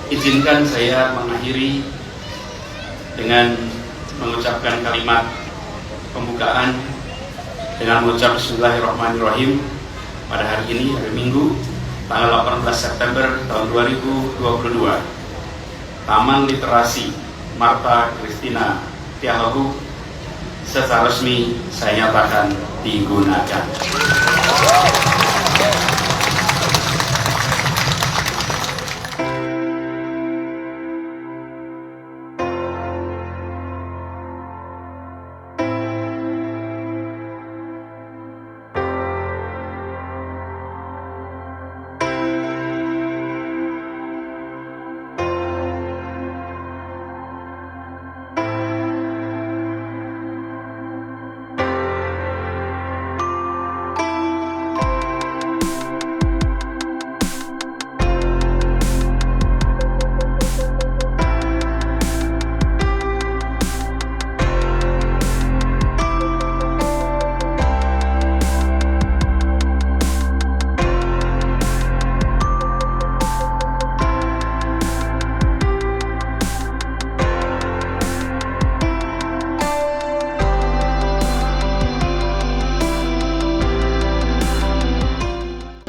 Izinkan saya mengakhiri dengan mengucapkan kalimat pembukaan dengan mengucap Bismillahirrahmanirrahim pada hari ini, hari Minggu, tanggal 18 September tahun 2022. Taman Literasi Martha Christina Tiahau secara resmi saya nyatakan digunakan.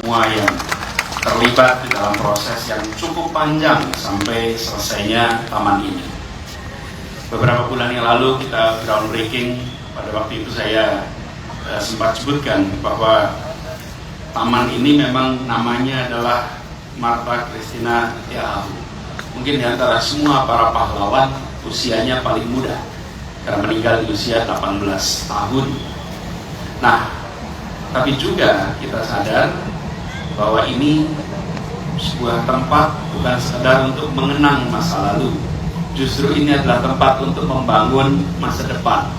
Semua yang terlibat di dalam proses yang cukup panjang sampai selesainya taman ini. Beberapa bulan yang lalu kita groundbreaking. Pada waktu itu saya sempat sebutkan bahwa taman ini memang namanya adalah Martha Christina Tiahau. Mungkin di antara semua para pahlawan usianya paling muda karena meninggal di usia 18 tahun. Nah, tapi juga kita sadar bahwa ini sebuah tempat bukan sekedar untuk mengenang masa lalu. Justru ini adalah tempat untuk membangun masa depan.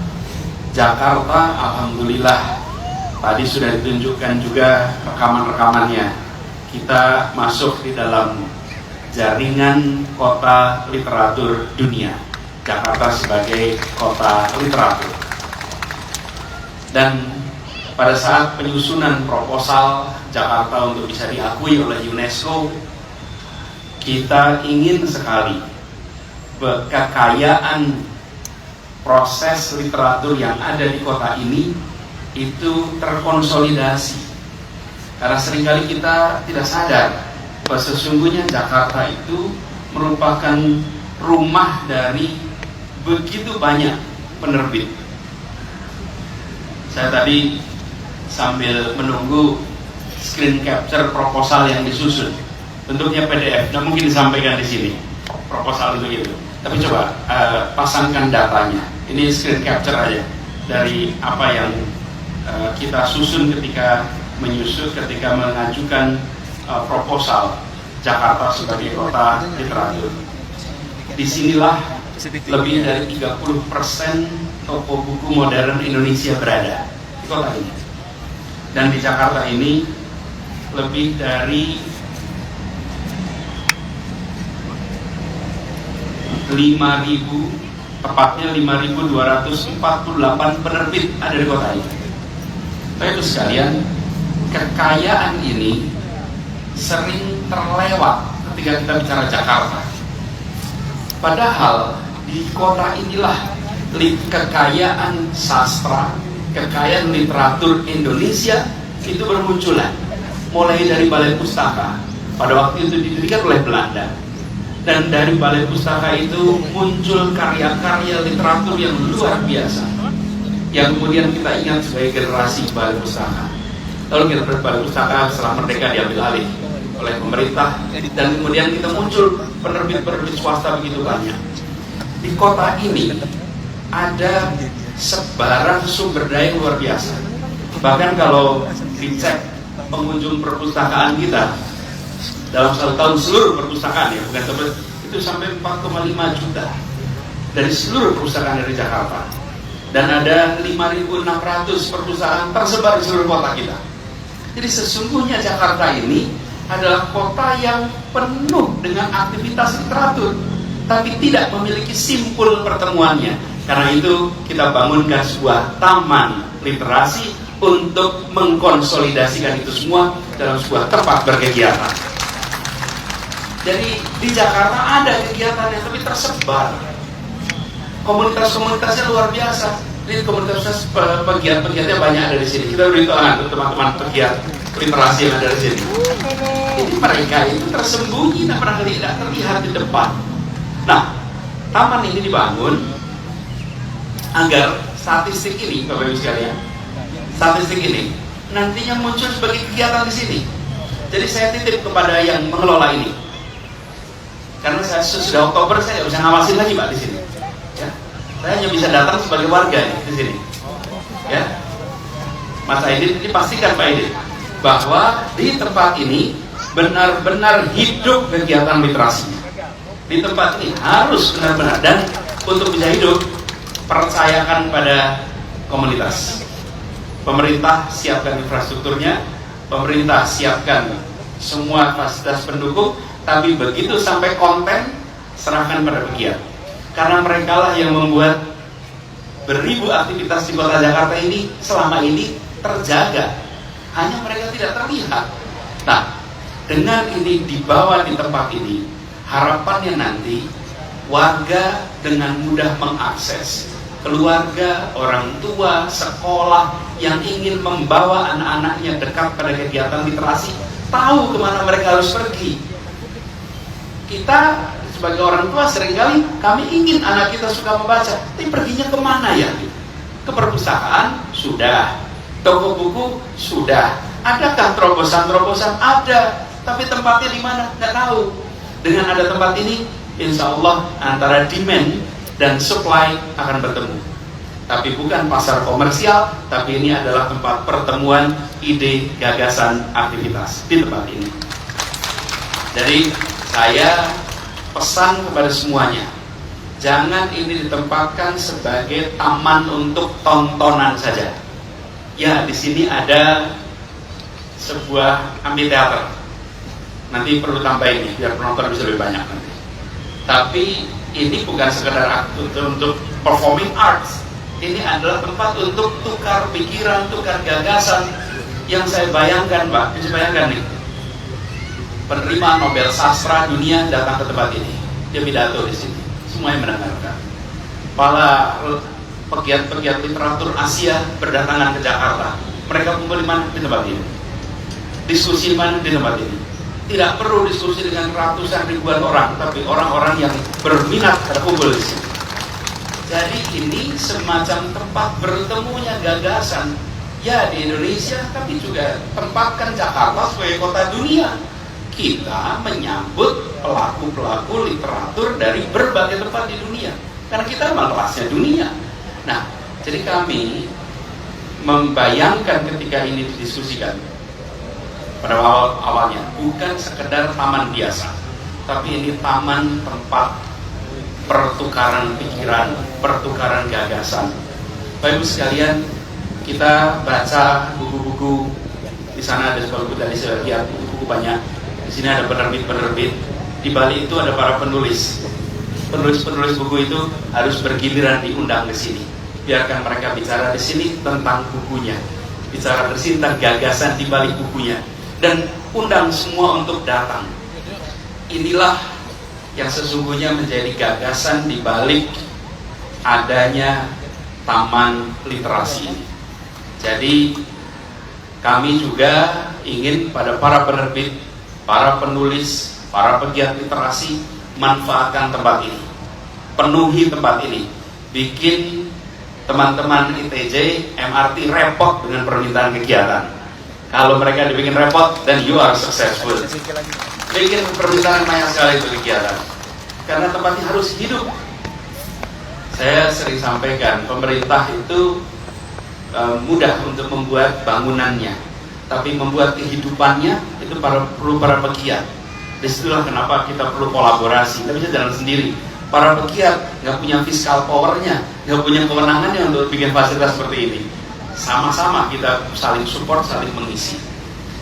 Jakarta, alhamdulillah, tadi sudah ditunjukkan juga rekaman-rekamannya. Kita masuk di dalam jaringan kota literatur dunia. Jakarta sebagai kota literatur. Dan pada saat penyusunan proposal Jakarta untuk bisa diakui oleh UNESCO, kita ingin sekali kekayaan proses literatur yang ada di kota ini itu terkonsolidasi. Karena seringkali kita tidak sadar bahwa sesungguhnya Jakarta itu merupakan rumah dari begitu banyak penerbit. Saya tadi sambil menunggu screen capture proposal yang disusun, bentuknya PDF, dan mungkin disampaikan di sini proposal itu. Tapi coba pasangkan datanya. Ini screen capture aja dari apa yang kita susun ketika mengajukan proposal Jakarta sebagai kota literatur. Disinilah lebih dari 30% toko buku modern Indonesia berada di kota ini. Dan di Jakarta ini lebih dari 5.000, tepatnya 5.248 penerbit ada di kota ini. Bapak Ibu sekalian, kekayaan ini sering terlewat ketika kita bicara Jakarta. Padahal di kota inilah kekayaan sastra, kekayaan literatur Indonesia itu bermunculan. Mulai dari Balai Pustaka, pada waktu itu didirikan oleh Belanda. Dan dari Balai Pustaka itu muncul karya-karya literatur yang luar biasa, yang kemudian kita ingat sebagai generasi Balai Pustaka. Lalu Balai Pustaka setelah merdeka diambil alih oleh pemerintah, dan kemudian kita muncul penerbit-penerbit swasta begitu banyak. Di kota ini ada sebaran sumber daya yang luar biasa. Bahkan kalau dicek pengunjung perpustakaan kita dalam satu tahun, seluruh perpustakaan ya, bukan tempat, itu sampai 4,5 juta dari seluruh perpustakaan dari Jakarta. Dan ada 5.600 perpustakaan tersebar di seluruh kota kita. Jadi sesungguhnya Jakarta ini adalah kota yang penuh dengan aktivitas literatur, tapi tidak memiliki simpul pertemuannya. Karena itu kita bangunkan sebuah taman literasi untuk mengkonsolidasikan itu semua dalam sebuah tempat berkegiatan. Jadi di Jakarta ada kegiatannya, tapi tersebar. Komunitas-komunitasnya luar biasa. Ini komunitas pegiat-pegiatnya banyak ada di sini. Kita beri tangan untuk teman-teman pegiat literasi yang ada di sini. Jadi mereka itu tersembunyi, tidak terlihat di depan. Nah, taman ini dibangun agar statistik ini, Bapak Ibu sekalian, statistik ini nantinya muncul sebagai kegiatan di sini. Jadi saya titip kepada yang mengelola ini, karena saya sudah Oktober saya nggak bisa ngawasin lagi Pak di sini. Ya. Saya hanya bisa datang sebagai warga di sini. Ya, Mas Aidin, ini pastikan Pak Aidin bahwa di tempat ini benar-benar hidup kegiatan literasi. Di tempat ini harus benar-benar, dan untuk bisa hidup percayakan pada komunitas. Pemerintah siapkan infrastrukturnya, pemerintah siapkan semua fasilitas pendukung, tapi begitu sampai konten serahkan pada pegiat. Karena mereka lah yang membuat beribu aktivitas di kota Jakarta ini selama ini terjaga. Hanya mereka tidak terlihat. Nah, dengan ini dibawa di tempat ini, harapannya nanti warga dengan mudah mengakses, keluarga, orang tua, sekolah yang ingin membawa anak-anaknya dekat pada kegiatan literasi, tahu kemana mereka harus pergi. Kita sebagai orang tua seringkali kami ingin anak kita suka membaca, tapi perginya kemana ya? Ke perpustakaan? Sudah. Toko buku? Sudah. Adakah terobosan-terobosan? Ada. Tapi tempatnya di mana? Nggak tahu. Dengan ada tempat ini, insya Allah antara demand dan supply akan bertemu. Tapi bukan pasar komersial, tapi ini adalah tempat pertemuan ide, gagasan, aktivitas di tempat ini. Jadi saya pesan kepada semuanya, jangan ini ditempatkan sebagai taman untuk tontonan saja. Ya, di sini ada sebuah amphitheater. Nanti perlu tambah ini biar penonton bisa lebih banyak nanti. Tapi ini bukan sekedar untuk performing arts. Ini adalah tempat untuk tukar pikiran, tukar gagasan. Yang saya bayangkan, Pak, bisa bayangkan nih, penerima Nobel Sastra dunia datang ke tempat ini. Dia pidato di sini, semuanya mendengarkan. Para pegiat-pegiat literatur Asia berdatangan ke Jakarta. Mereka kumpul di mana? Di tempat ini. Diskusi di mana? Di tempat ini. Tidak perlu diskusi dengan ratusan ribuan orang, tapi orang-orang yang berminat terkumpul di sini. Jadi ini semacam tempat bertemunya gagasan. Ya, di Indonesia, tapi juga tempatkan Jakarta sebagai kota dunia. Kita menyambut pelaku-pelaku literatur dari berbagai tempat di dunia, karena kita memang kelasnya dunia. Nah, jadi kami membayangkan ketika ini didiskusikan pada awalnya bukan sekedar taman biasa, tapi ini taman tempat pertukaran pikiran, pertukaran gagasan. Bapak Ibu sekalian, kita baca buku-buku. Di sana ada sebuah buku, tadi saya lihat buku banyak. Di sini ada penerbit-penerbit. Di Bali itu ada para penulis. Penulis-penulis buku itu harus bergiliran diundang ke sini. Biarkan mereka bicara di sini tentang bukunya, bicara di sini tentang gagasan di balik bukunya, dan undang semua untuk datang. Inilah yang sesungguhnya menjadi gagasan di balik adanya taman literasi ini. Jadi kami juga ingin pada para penerbit, para penulis, para pegiat literasi manfaatkan tempat ini, penuhi tempat ini, bikin teman-teman ITJ, MRT repot dengan permintaan kegiatan. Kalau mereka dibikin repot, then you are successful. Bikin permintaan banyak sekali untuk kegiatan, karena tempatnya harus hidup. Saya sering sampaikan, pemerintah itu mudah untuk membuat bangunannya, tapi membuat kehidupannya itu perlu para pegiat. Disitulah kenapa kita perlu kolaborasi. Kita bisa jalan sendiri. Para pegiat nggak punya fiskal powernya, nggak punya kewenangannya untuk bikin fasilitas seperti ini. Sama-sama kita saling support, saling mengisi.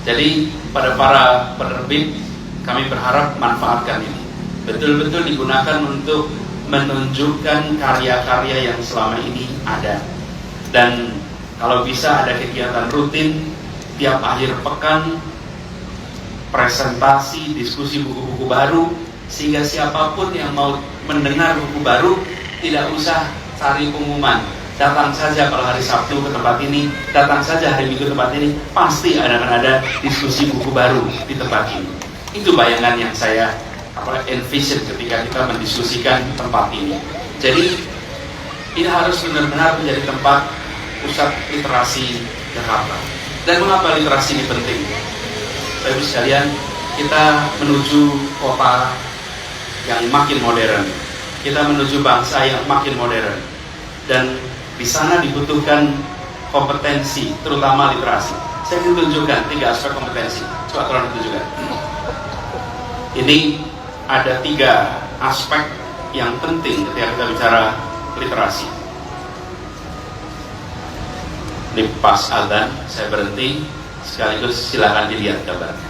Jadi pada para penerbit, kami berharap manfaatkan ini, betul-betul digunakan untuk menunjukkan karya-karya yang selama ini ada. Dan kalau bisa ada kegiatan rutin tiap akhir pekan, presentasi, diskusi buku-buku baru, sehingga siapapun yang mau mendengar buku baru tidak usah cari pengumuman, datang saja kalau hari Sabtu ke tempat ini, datang saja hari Minggu ke tempat ini, pasti akan ada diskusi buku baru di tempat ini. Itu bayangan yang saya envision ketika kita mendiskusikan tempat ini. Jadi ini harus benar-benar menjadi tempat pusat literasi Jakarta. Dan mengapa literasi ini penting? Bapak-Ibu sekalian, kita menuju kota yang makin modern, kita menuju bangsa yang makin modern, dan di sana dibutuhkan kompetensi, terutama literasi. Saya ingin tunjukkan 3 aspek kompetensi. Coba tolong ditunjukkan. Ini ada 3 aspek yang penting ketika kita bicara literasi. Ini pas adzan, saya berhenti, sekaligus silakan dilihat gambarnya.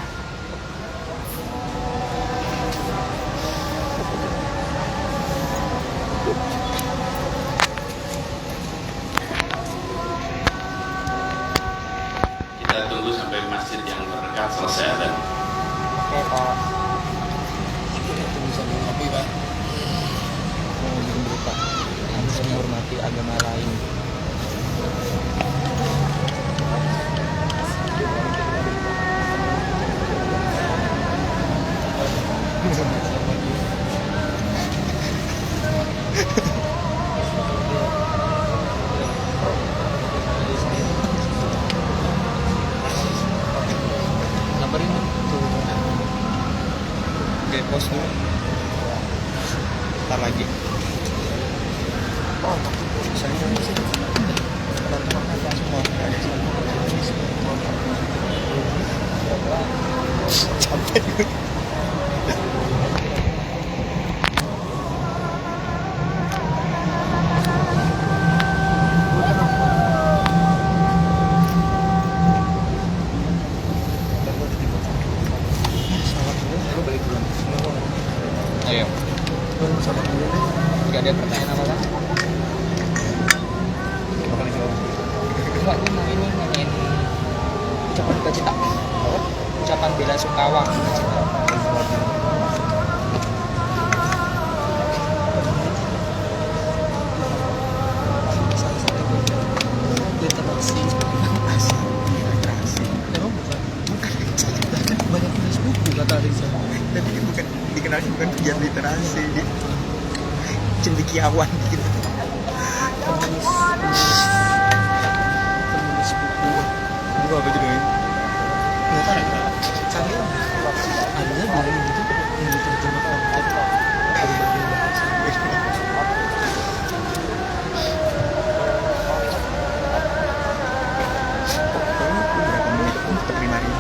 Kita tunggu sampai masjid yang terdekat selesai adzan. Oke Pak. Tunggu sampai kopi Pak. Pak, harus menghormati agama lain. Gambarin tuh. Oke, pos dulu. Ntar lagi. Oh, saya ini sih. Sampai ayo. Jika ada pertanyaan apa kan? Bakal dijawab. Enggak, gue mau ini nanyain ucapan duka cita. Apa? Ucapan bela sungkawa duka cita. Literasi. Emang bukan? Banyak tulis buku kata Rizal. Tapi ini bukan dikenal bukan pegiat literasi, dia cendekiawan gitu. Penulis buku. Buku apa judulnya? Nggak tahu. Saya ada bilang gitu yang diterjemahkan ke berbagai bahasa. Berapa menit untuk terima ini?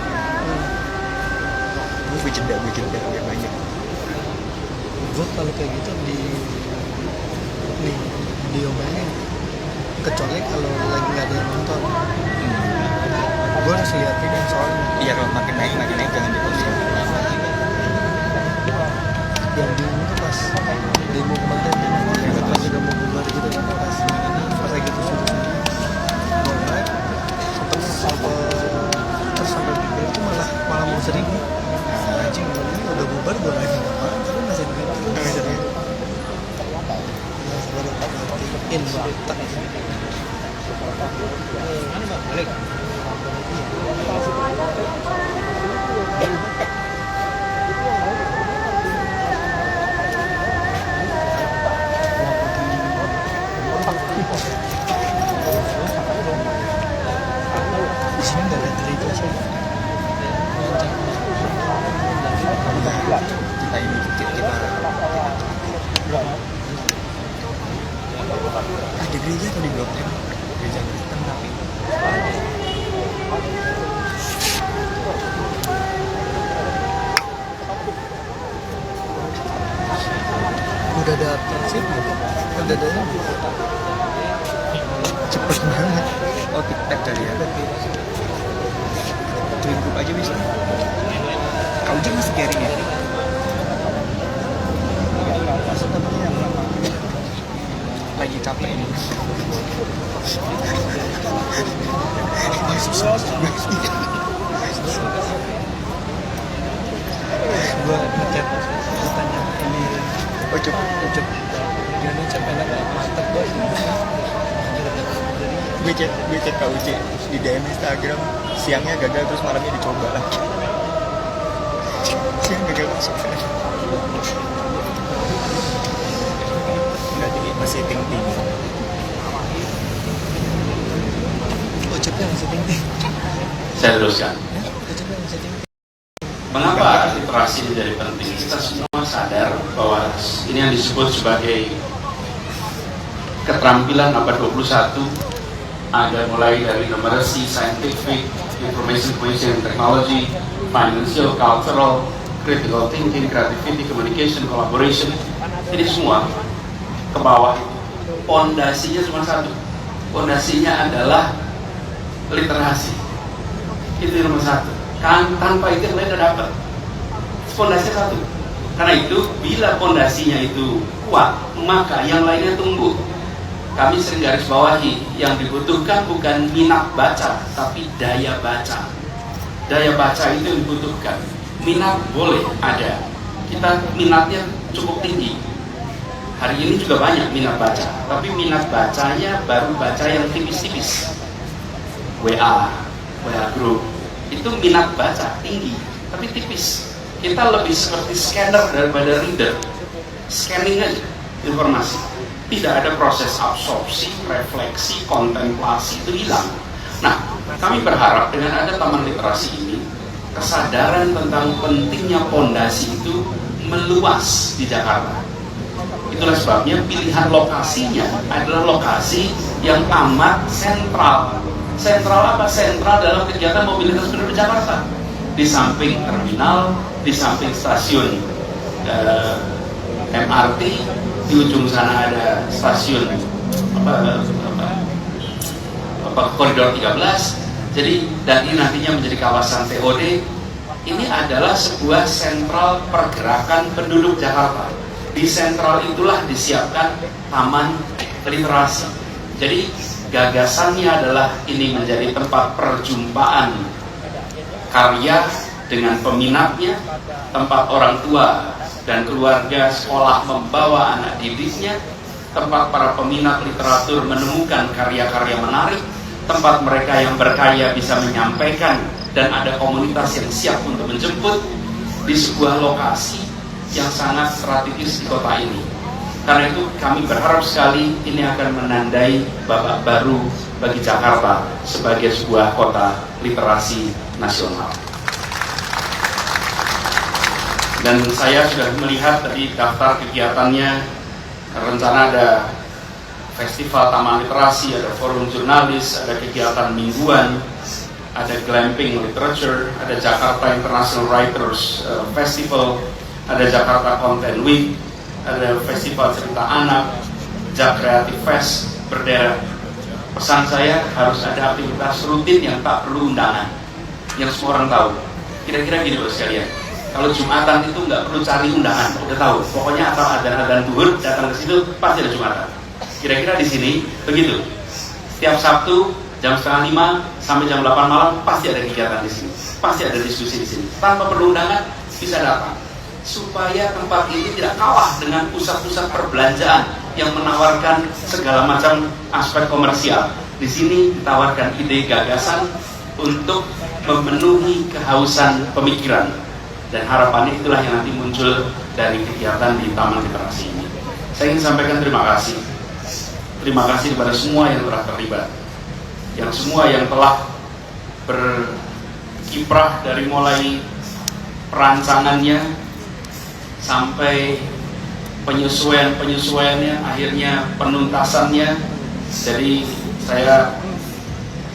Gue jeda biar banyak. Gue kalau kayak gitu diomelin, kecuali kalau lagi nggak ada yang nonton. Gue harus liatin yang soalnya Iya, kalau makin naik jangan diposting. yang bingung tuh pas demo kemarin pas udah mau bubar gitu kan, pas lagi tuh mulai sampai pikir itu malah mau 1000. Anjing, ini udah bubar gue lagi ngapain tapi masih begitu. In tak balik. Di sini nggak ada gereja sih. Kita ini kita ada gereja atau di Blok M? Gereja Kristen tapi Udah ada persib gitu. Udah ada yang cepet banget. Oh, TikTok kali ya. Join grup aja bisa. Kau juga masih sharing ya? Lagi capek ini. gue ngechat, gue tanya Ucup gimana Ucup, enak gak? Mantep bos. Gue cek Kak Uci di DM Instagram, siangnya gagal terus malamnya dicoba lagi. Siang gagal masuk kan? Berarti masih ting-ting. Ucapnya masih ting-ting. Saya teruskan. Ucapnya masih ting-ting. Mengapa literasi menjadi penting? Kita semua sadar bahwa ini yang disebut sebagai keterampilan abad 21, ada mulai dari numeracy, scientific, information technology, financial, cultural, critical thinking, creativity, communication, collaboration. Ini semua ke bawah. Pondasinya cuma satu. Pondasinya adalah literasi. Itu nomor satu. Kan tanpa itu yang lain tidak dapat. Pondasinya satu. Karena itu bila pondasinya itu kuat, maka yang lainnya tumbuh. Kami sering garis bawahi, yang dibutuhkan bukan minat baca, tapi daya baca. Daya baca itu yang dibutuhkan. Minat boleh ada. Kita minatnya cukup tinggi. Hari ini juga banyak minat baca, tapi minat bacanya baru baca yang tipis-tipis. WA group. Itu minat baca tinggi, tapi tipis. Kita lebih seperti scanner daripada reader. Scanning aja informasi. Tidak ada proses absorpsi, refleksi, kontemplasi, itu hilang. Nah, kami berharap dengan ada taman literasi ini, kesadaran tentang pentingnya pondasi itu meluas di Jakarta. Itulah sebabnya pilihan lokasinya adalah lokasi yang amat sentral. Sentral apa? Sentral dalam kegiatan mobilitas penduduk Jakarta. Di samping terminal, di samping stasiun MRT, di ujung sana ada stasiun koridor 13. Jadi dan ini nantinya menjadi kawasan TOD. Ini adalah sebuah sentral pergerakan penduduk Jakarta. Di sentral itulah disiapkan taman literasi. Jadi gagasannya adalah ini menjadi tempat perjumpaan karya dengan peminatnya, tempat orang tua dan keluarga sekolah membawa anak didiknya, tempat para peminat literatur menemukan karya-karya menarik, tempat mereka yang berkarya bisa menyampaikan, dan ada komunitas yang siap untuk menjemput di sebuah lokasi yang sangat strategis di kota ini. Karena itu kami berharap sekali ini akan menandai babak baru bagi Jakarta sebagai sebuah kota literasi nasional. Dan saya sudah melihat tadi daftar kegiatannya, rencana ada festival taman literasi, ada forum jurnalis, ada kegiatan mingguan, ada glamping literature, ada Jakarta International Writers Festival, ada Jakarta Content Week, ada festival cerita anak, Jak Creative Fest, berderet. Pesan saya harus ada aktivitas rutin yang tak perlu undangan, yang semua orang tahu. Kira-kira gini loh sekalian, kalau Jumatan itu nggak perlu cari undangan, udah tahu. Pokoknya asal adzan duhur datang ke situ pasti ada Jumatan. Kira-kira di sini begitu. Setiap Sabtu jam 4:30 sampai jam 8 malam pasti ada kegiatan di sini, pasti ada diskusi di sini. Tanpa perlu undangan bisa datang. Supaya tempat ini tidak kalah dengan pusat-pusat perbelanjaan yang menawarkan segala macam aspek komersial. Di sini ditawarkan ide gagasan untuk memenuhi kehausan pemikiran, dan harapannya itulah yang nanti muncul dari kegiatan di Taman Literasi ini. Saya ingin sampaikan terima kasih. Terima kasih kepada semua yang telah terlibat, yang semua yang telah berkiprah dari mulai perancangannya sampai penyesuaiannya, akhirnya penuntasannya. Jadi saya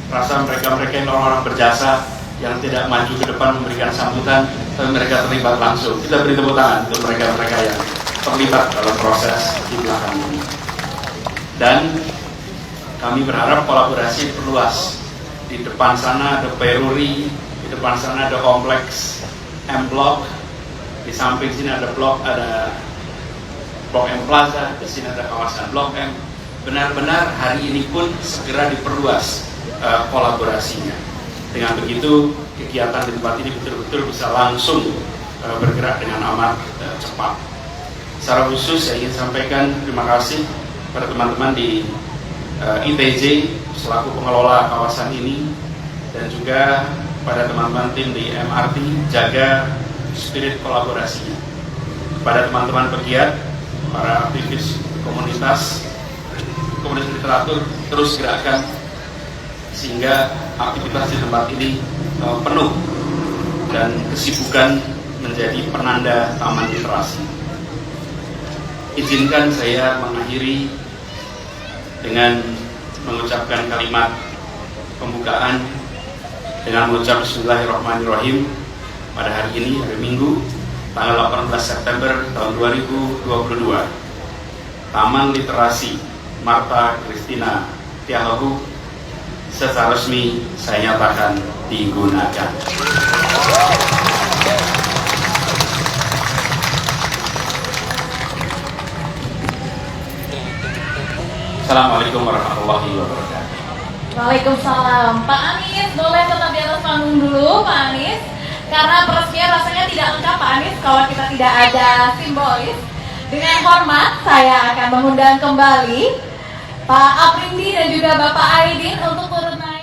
rasa mereka-mereka yang orang-orang berjasa yang tidak maju ke depan memberikan sambutan, tapi mereka terlibat langsung. Kita beri tepuk tangan untuk mereka-mereka yang terlibat dalam proses di belakang ini. Dan kami berharap kolaborasi perluas. Di depan sana ada Peruri, di depan sana ada kompleks M Block, di samping sini ada Blok M Plaza, di sini ada kawasan Blok M. Benar-benar hari ini pun segera diperluas kolaborasinya. Dengan begitu kegiatan di tempat ini betul-betul bisa langsung bergerak dengan amat cepat. Secara khusus saya ingin sampaikan terima kasih pada teman-teman di ITJ selaku pengelola kawasan ini, dan juga pada teman-teman tim di MRT, jaga spirit kolaborasinya. Pada teman-teman pegiat, para aktivis komunitas literatur, terus gerakkan sehingga aktivitas di tempat ini penuh dan kesibukan menjadi penanda taman literasi. Izinkan saya mengakhiri dengan mengucapkan kalimat pembukaan dengan mengucap Bismillahirrahmanirrahim pada hari ini, hari Minggu, tanggal 18 September tahun 2022. Taman Literasi Martha Christina Tiahahu secara resmi saya nyatakan digunakan. Assalamualaikum warahmatullahi wabarakatuh. Waalaikumsalam. Pak Anies, boleh tetap di atas panggung dulu, Pak Anies. Karena peresmian rasanya tidak lengkap, Pak Anies, kalau kita tidak ada simbolis. Dengan hormat, saya akan mengundang kembali Pak Aprindi dan juga Bapak Aidin untuk turut naik.